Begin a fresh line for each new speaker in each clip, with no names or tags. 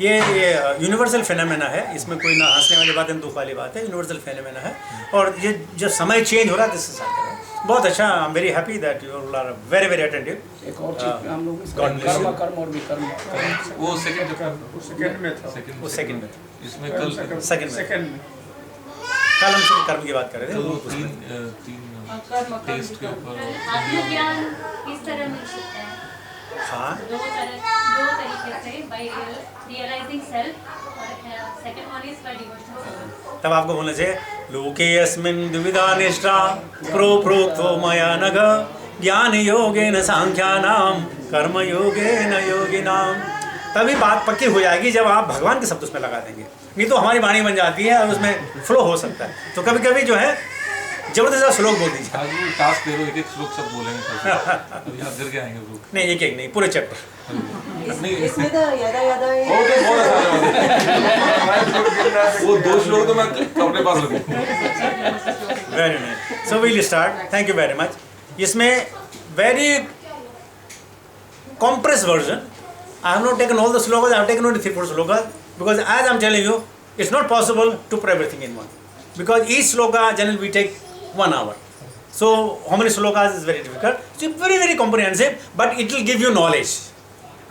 ये universal phenomena है, इसमें कोई ना हंसने वाली बात है ना दुख वाली बात है, यूनिवर्सल फिनोमेना है। और ये जो समय चेंज हो रहा है इसके साथ बहुत अच्छा। I am very happy that you are very very attentive.
एक और चीज हम लोग कर्म और विकर्म,
वो सेकंड में था,
वो सेकंड में था,
इसमें कल
सेकंड में कल हम कर्म की बात कर रहे थे।
तो तीन टेस्ट के ऊपर
आत्मज्ञान किस तरह मिल सकता है?
हाँ,
दो तरीके से, बाय रियलाइजिंग सेल्फ, और second one is by devotional.
तब आपको बोलना चाहिए लोके अस्मिन् द्विविधा निष्ठा प्रोक्तो मया नघ ज्ञान योगेन सांख्यानाम कर्म योगेन योगिनाम। तभी बात पक्की हो जाएगी जब आप भगवान के शब्द उसमें लगा देंगे, नहीं तो हमारी वाणी बन जाती है और उसमें फ्लो हो सकता है। तो कभी कभी जो है जबरदस्त श्लोक बोल दीजिए।
आज वो टास्क दे दो, एक श्लोक सब बोलेंगे कल। अभी आप करके आएंगे वो
नहीं, एक नहीं, पूरे चैप्टर।
नहीं
इसमें तो यादा
वो तो बहुत अच्छा वो 2 श्लोक तो मैं अपने पास रखूं।
Very nice, so we'll start. Thank you very much. इसमें very compressed version. I have not taken all the slokas, I have taken only 3-4 slokas, because as I am telling you, it's not possible to put everything in one, because each sloka generally we take 1 hour. So how many slokas is very difficult. It's very very comprehensive, but it will give you knowledge.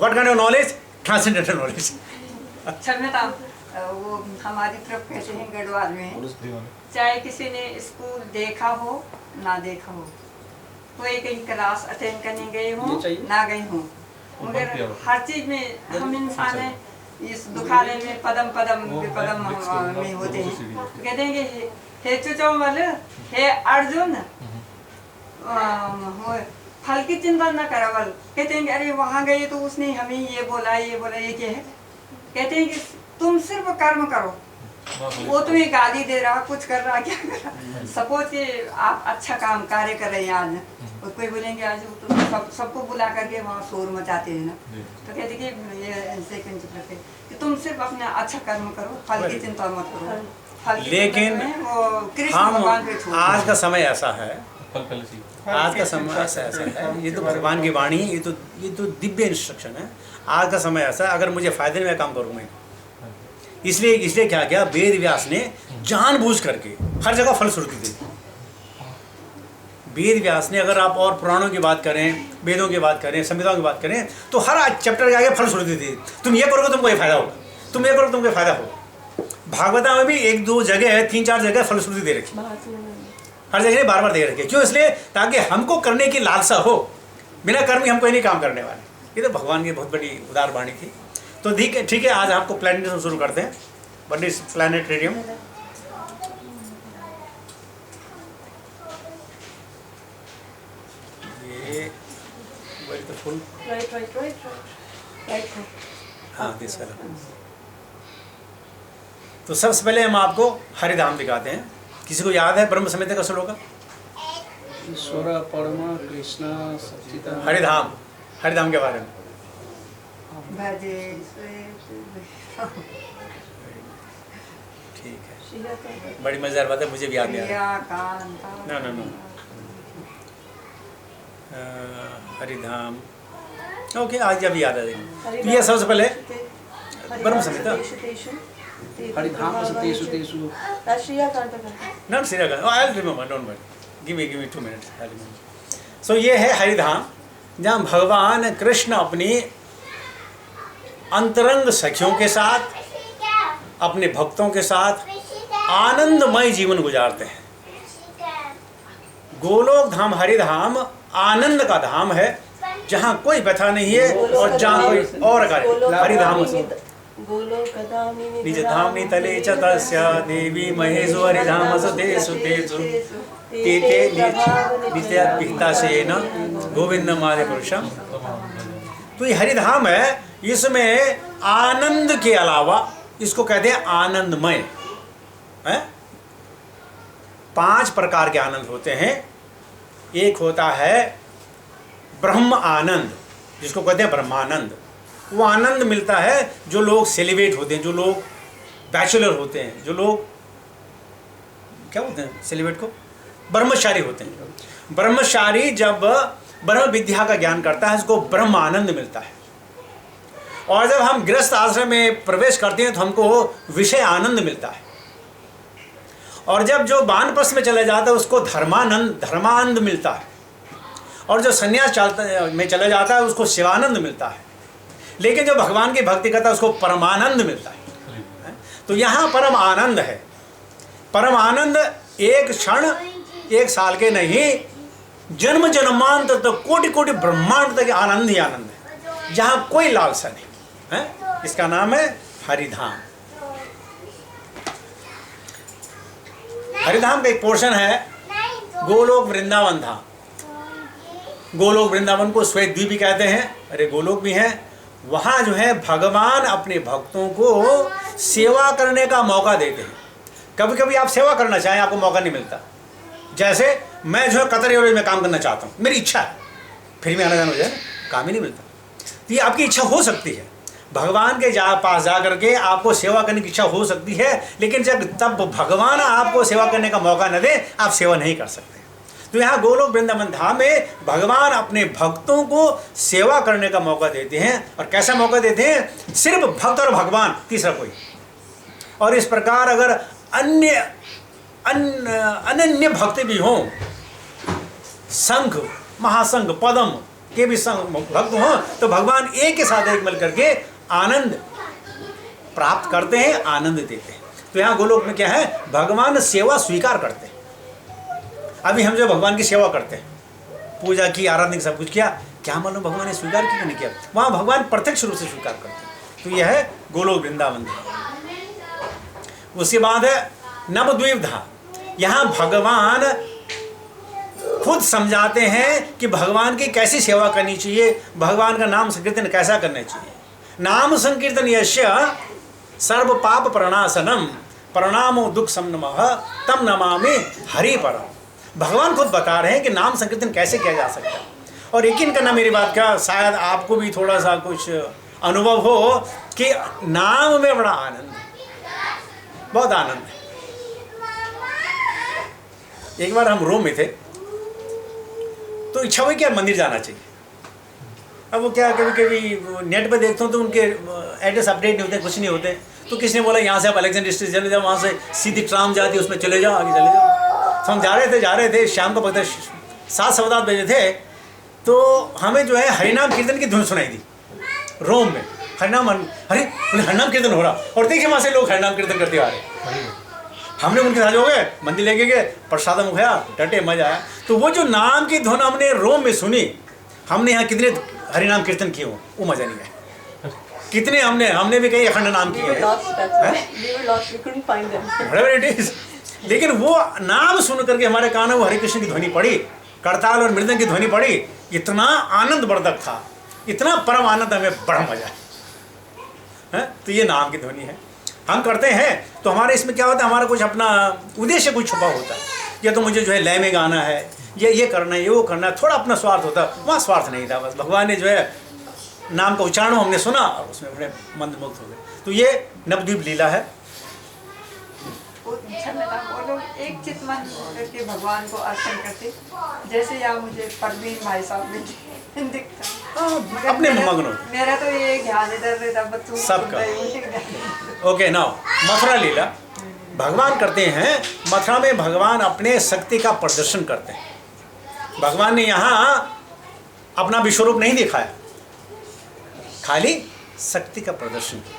What kind of knowledge? Transcendental knowledge.
क्षम्यता, वो हमारी तरफ कहते हैं गढ़वाल में, चाहे किसी ने school देखा हो ना देखा हो, कोई कहीं क्लास अटेंड करने गए हो ना गए हो, मगर हर चीज में हम इंसान हैं। इस दुखालय में पदम पदम विपदम में होते हैं। कहते हैं कि हे चुचौमल, हे अर्जुन, फल की चिंता न करवल। कहते हैं कि अरे वहाँ गए तो उसने हमें ये बोला ये क्या है। कहते हैं कि तुम सिर्फ कर्म करो, वो तुम्हें गाली दे रहा, कुछ कर रहा, क्या कर रहा। सपोज कि आप अच्छा काम कार्य कर रहे हैं आज, और कोई बोलेंगे आज तो सबको बुला करके वहाँ शोर मचाते हैं ना, तो कहते कि ये कि तुम सिर्फ अपना अच्छा कर्म करो, फल की चिंता मत करो।
लेकिन हम आज का समय ऐसा है, आज का समय ऐसा है, ये तो भगवान की वाणी, ये तो दिव्य इंस्ट्रक्शन है। आज का समय ऐसा है, अगर मुझे फायदे में काम करूँ मैं, इसलिए क्या किया वेद व्यास ने जानबूझ करके हर जगह फलश्रुति दी। वेद व्यास ने, अगर आप और पुराणों की बात करें, वेदों की बात करें, संहिताओं की बात करें, तो हर चैप्टर के आगे फलश्रुति दी। तुम ये करोगे तुमको ये फायदा होगा, तुम ये करोगे तुमको ये फायदा होगा। भागवता में भी 1-2 जगह, 3-4 जगह फलश्रुति दे रखी, हर जगह बार बार दे रखे। क्यों? इसलिए ताकि हमको करने की लालसा हो। बिना कर्म हम कोई नहीं काम करने वाले। ये तो भगवान की बहुत बड़ी उदार वाणी थी। तो ठीक है, आज आपको प्लानिटेरियम शुरू करते हैं। What is planetarium? ये वेरी तो फुल,
राइट।
हाँ दिस वाला। तो सबसे पहले हम आपको हरिधाम दिखाते हैं। किसी को याद है ब्रह्म संहिता का श्लोक?
ईश्वर परमा कृष्ण सच्चिदानंद।
हरिधाम के बारे में ठीक है, बड़ी मजेदार बात है, मुझे भी याद नहीं आ रहा। नो हरिधाम, ओके, आज जब याद आ जाएगी। तो ये सबसे पहले ब्रह्म संहिता,
हरिधाम सतेषु तेषु
not serious, I will remember, don't worry, give me 2 minutes. So ये है हरिधाम, जहाँ भगवान कृष्ण अपनी अंतरंग सखियों के साथ, अपने भक्तों के साथ आनंदमय जीवन गुजारते हैं। गोलोक धाम हरिधाम आनंद का धाम है, जहाँ कोई व्यथा नहीं है और जहाँ कोई और कार्य। हरिधाम निज धाम नितले च तस्य देवी महेशो हरिधाम सुतेषु तेषु तेते नित्य पिहितासेन गोविंदम आदि पुरुषम। तो ये हरिधाम है, इसमें आनंद के अलावा इसको कहते हैं आनंदमय है। 5 प्रकार के आनंद होते हैं। एक होता है ब्रह्म आनंद, जिसको कहते हैं ब्रह्मानंद। वो आनंद मिलता है जो लोग सेलिब्रेट होते हैं, जो लोग बैचलर होते हैं, जो लोग क्या बोलते हैं सेलिब्रेट को, ब्रह्मचारी होते हैं। ब्रह्मचारी जब ब्रह्म विद्या का ज्ञान करता है, उसको ब्रह्म आनंद मिलता है। और जब हम गृहस्थ आश्रम में प्रवेश करते हैं तो हमको विषय आनंद मिलता है, और जब जो वानप्रस्थ में चला जाता है उसको धर्मानंद मिलता है, और जो संन्यास में चला जाता है उसको शिवानंद मिलता है, लेकिन जो भगवान की भक्ति करता है उसको परमानंद मिलता है। तो यहाँ परम आनंद है। परम आनंद एक क्षण एक साल के नहीं, जन्म जन्मांतर तक कोटि कोटि ब्रह्मांड तक आनंद ही आनंद है, जहाँ कोई लालसा नहीं है। इसका नाम है हरिधाम। हरिधाम का एक पोर्शन है गोलोक वृंदावन धाम। गोलोक वृंदावन को श्वेत द्वीप भी कहते हैं, अरे गोलोक भी है। वहाँ जो है भगवान अपने भक्तों को सेवा करने का मौका देते हैं। कभी कभी आप सेवा करना चाहें, आपको मौका नहीं मिलता। जैसे मैं जो है कतर एयरवेज में काम करना चाहता हूँ, मेरी इच्छा है, फिर भी आना जाना हो जाए, काम ही नहीं मिलता। तो ये आपकी इच्छा हो सकती है, भगवान के पास जा करके आपको सेवा करने की इच्छा हो सकती है, लेकिन जब तब भगवान आपको सेवा करने का मौका न दे, आप सेवा नहीं कर सकते। तो यहाँ गोलोक वृंदावन धाम में भगवान अपने भक्तों को सेवा करने का मौका देते हैं। और कैसा मौका देते हैं? सिर्फ भक्त और भगवान, तीसरा कोई। और इस प्रकार अगर अनन्य भक्त भी हों, संघ महासंघ पदम के भी भक्त हों, तो भगवान एक के साथ एक मिल करके आनंद प्राप्त करते हैं, आनंद देते हैं। तो यहाँ गोलोक में क्या है? भगवान सेवा स्वीकार करते हैं। अभी हम जो भगवान की सेवा करते हैं, पूजा की, आराधना की, सब कुछ किया, क्या मालूम भगवान ने स्वीकार किया नहीं किया? वहाँ भगवान प्रत्यक्ष रूप से स्वीकार करते हैं। तो यह है गोलोक वृंदावन धाम। उसके बाद है नवद्वीप धाम। यहाँ भगवान खुद समझाते हैं कि भगवान की कैसी सेवा करनी चाहिए, भगवान का नाम संकीर्तन कैसा करना चाहिए। नाम संकीर्तन यस्य सर्व पाप प्रणाशनम प्रणामो दुख समनमः तम नमामि हरि परम। भगवान खुद बता रहे हैं कि नाम संकीर्तन कैसे किया जा सकता है। और यकीन करना मेरी बात का, शायद आपको भी थोड़ा सा कुछ अनुभव हो कि नाम में बड़ा आनंद है, बहुत आनंद है। एक बार हम रोम में थे, तो इच्छा हुई कि यार मंदिर जाना चाहिए। अब वो क्या, कभी कभी नेट पर देखता हूँ तो उनके एड्रेस अपडेट नहीं होते, कुछ नहीं होते। तो किसने बोला यहाँ से आप अलेक्जेंडर स्ट्रीट चले जाओ, वहाँ से सीधी ट्राम जाती है, उसमें चले जाओ, आगे चले जाओ। तो हम जा रहे थे शाम को, पता 7-7 बजे थे। तो हमें जो है हरिनाम कीर्तन की धुन सुनाई दी रोम में। हरिनाम कीर्तन हो रहा, और देखिए वहाँ से लोग हरिनाम कीर्तन करते आ रहे। हमने उनके साथ हो गए, मंदिर लेके गए, प्रसादम खाया, डटे, मजा आया। तो वो जो नाम की धुन हमने रोम में सुनी, हमने यहाँ कितने हरिनाम कीर्तन किए हो, वो मजा नहीं आया। कितने हमने भी कई अखंड नाम किए हैं, लेकिन वो नाम सुन करके हमारे कान में वो हरे कृष्ण की ध्वनि पड़ी, करताल और मृदंग की ध्वनि पड़ी। इतना आनंद वर्धक था, इतना परम आनंद, हमें बड़ा मजा है। तो ये नाम की ध्वनि है, हम करते हैं। तो हमारे इसमें क्या होता है, हमारा कुछ अपना उद्देश्य कुछ छुपा होता है। या तो मुझे जो है लय में गाना है, ये करना है, ये वो करना है, थोड़ा अपना स्वार्थ होता है। वहाँ स्वार्थ नहीं था, बस भगवान ने जो है नाम का उच्चारण हमने सुना और उसमें अपने मंत्रमुग्ध हो गए। तो ये नवद्वीप लीला है।
वो लोग एक चित मन करके भगवान को अर्पण करते, जैसे यहाँ मुझे परवीन भाई साहब में दिखता।
अपने मग्न हो।
मेरा तो ये ध्यान इधर रहता, बच्चों
सबका। ओके, नाउ मथुरा लीला भगवान करते हैं। मथुरा में भगवान अपने शक्ति का प्रदर्शन करते हैं। भगवान ने यहाँ अपना विश्वरूप नहीं दिखाया, खाली शक्ति का प्रदर्शन किया।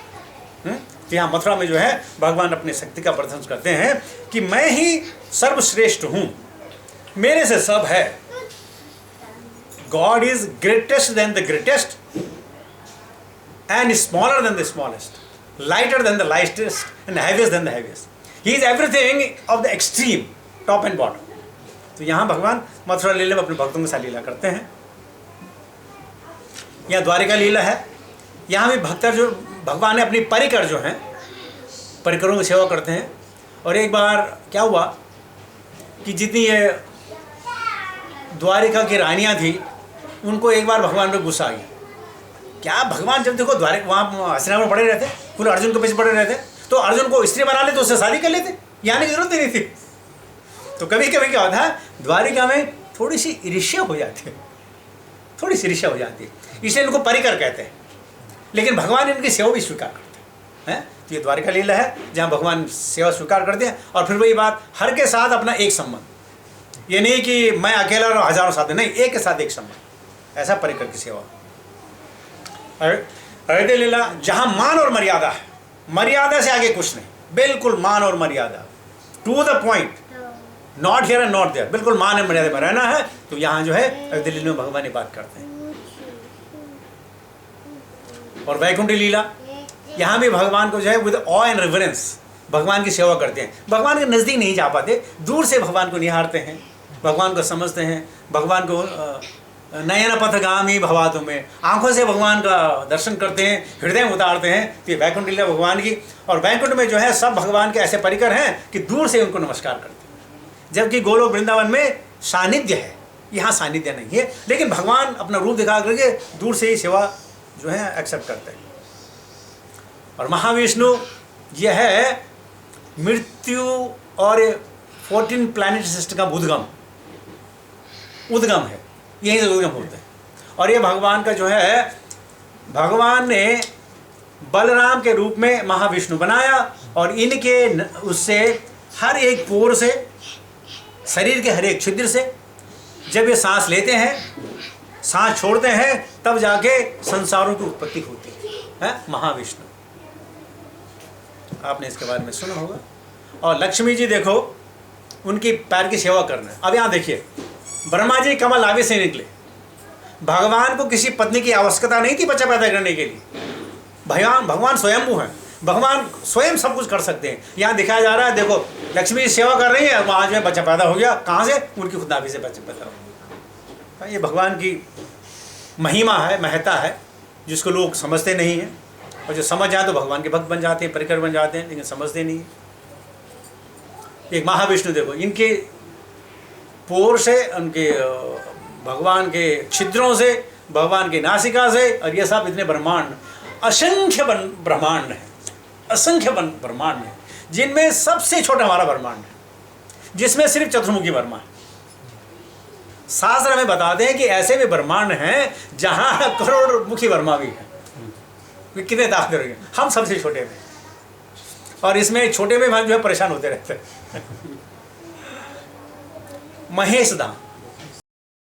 तो यहाँ मथुरा में जो है भगवान अपने शक्ति का प्रदर्शन करते हैं कि मैं ही सर्वश्रेष्ठ हूँ, मेरे से सब है। God is greatest than the greatest and smaller than the smallest, lighter than the lightest and heaviest than the heaviest. He is everything of the extreme, top and bottom. तो यहाँ भगवान मथुरा लीला में अपने भक्तों के साथ लीला करते हैं। यहाँ द्वारिका लीला है। यहाँ भी भक्त जो भगवान ने अपनी परिकर जो हैं, परिकरों की सेवा करते हैं। और एक बार क्या हुआ कि जितनी ये द्वारिका की रानियाँ थी, उनको एक बार भगवान पे गुस्सा आ गया। क्या भगवान जब देखो द्वारिका वहाँ हस्तिनापुर पड़े रहते, पूरे अर्जुन के पीछे पड़े रहते, तो अर्जुन को स्त्री बना लेते, उससे शादी कर लेते, यहाँ आने की जरूरत ही नहीं थी। तो कभी कभी क्या होता है, द्वारिका में थोड़ी सी ईर्ष्या हो जाती है, थोड़ी सी ईर्ष्या हो जाती है। इसलिए इनको परिकर कहते हैं। लेकिन भगवान इनकी सेवा भी स्वीकार करते हैं। तो ये द्वारिका लीला है जहाँ भगवान सेवा स्वीकार करते हैं। और फिर वही बात, हर के साथ अपना एक संबंध, ये नहीं कि मैं अकेला और हजारों साथ, नहीं, एक के साथ एक संबंध, ऐसा परिकर की सेवा। अयोध्या लीला जहाँ मान और मर्यादा है, मर्यादा से आगे कुछ नहीं, बिल्कुल मान और मर्यादा, to the point, not here and not there, बिल्कुल मान और मर्यादा में रहना है। तो यहाँ जो है अयोध्या लीला में भगवान ये बात करते हैं। और वैकुंठ लीला, यहाँ भी भगवान को जो है विद ऑ एंड रेवरेंस भगवान की सेवा करते हैं। भगवान के नज़दीक नहीं जा पाते, दूर से भगवान को निहारते हैं, भगवान को समझते हैं, भगवान को नयन पथगामी भवातु में, आंखों से भगवान का दर्शन करते हैं, हृदय में उतारते हैं। तो ये वैकुंठ लीला भगवान की। और वैकुंठ में जो है सब भगवान के ऐसे परिकर हैं कि दूर से उनको नमस्कार करते हैं, जबकि गोलोक वृंदावन में सानिध्य है, यहाँ सानिध्य नहीं है, लेकिन भगवान अपना रूप दिखा करके दूर से ही सेवा जो है एक्सेप्ट करते हैं। और महाविष्णु यह है मृत्यु और 14 प्लैनेट सिस्टम का उद्गम है, यहीं से उद्गम होते हैं। और ये भगवान का जो है, भगवान ने बलराम के रूप में महाविष्णु बनाया और इनके उससे हर एक पोर से, शरीर के हर एक छिद्र से जब ये सांस लेते हैं, सांस छोड़ते हैं, तब जाके संसारों की उत्पत्ति होती है महाविष्णु। आपने इसके बारे में सुना होगा। और लक्ष्मी जी देखो, उनकी पैर की सेवा करना है। अब यहाँ देखिए, ब्रह्मा जी कमल आगे से निकले, भगवान को किसी पत्नी की आवश्यकता नहीं थी बच्चा पैदा करने के लिए। भगवान स्वयंभू हैं, भगवान स्वयं सब कुछ कर सकते हैं। यहाँ दिखाया जा रहा है, देखो लक्ष्मी जी सेवा कर रही है, वहाँ जो है बच्चा पैदा हो गया। कहाँ से? उनकी खुद नाभि से बच्चा पैदा हो गया। ये भगवान की महिमा है, महत्ता है, जिसको लोग समझते नहीं हैं। और जो समझ जाए तो भगवान के भक्त बन जाते हैं, परिकर बन जाते हैं, लेकिन समझते नहीं हैं। एक महाविष्णु देखो, इनके पोर से, उनके भगवान के छिद्रों से, भगवान के नासिका से, और ये सब इतने ब्रह्मांड, असंख्य ब्रह्मांड हैं, असंख्य ब्रह्मांड हैं, जिनमें सबसे छोटा हमारा ब्रह्मांड है, जिसमें सिर्फ चतुर्मुखी ब्रह्मा है। शास्त्र हमें बताते हैं कि ऐसे भी ब्रह्मांड हैं जहाँ करोड़ मुखी ब्रह्मा भी है। कितने ताकत रहेंगे, हम सबसे छोटे में, और इसमें छोटे में हम जो है परेशान होते रहते हैं। महेश धाम,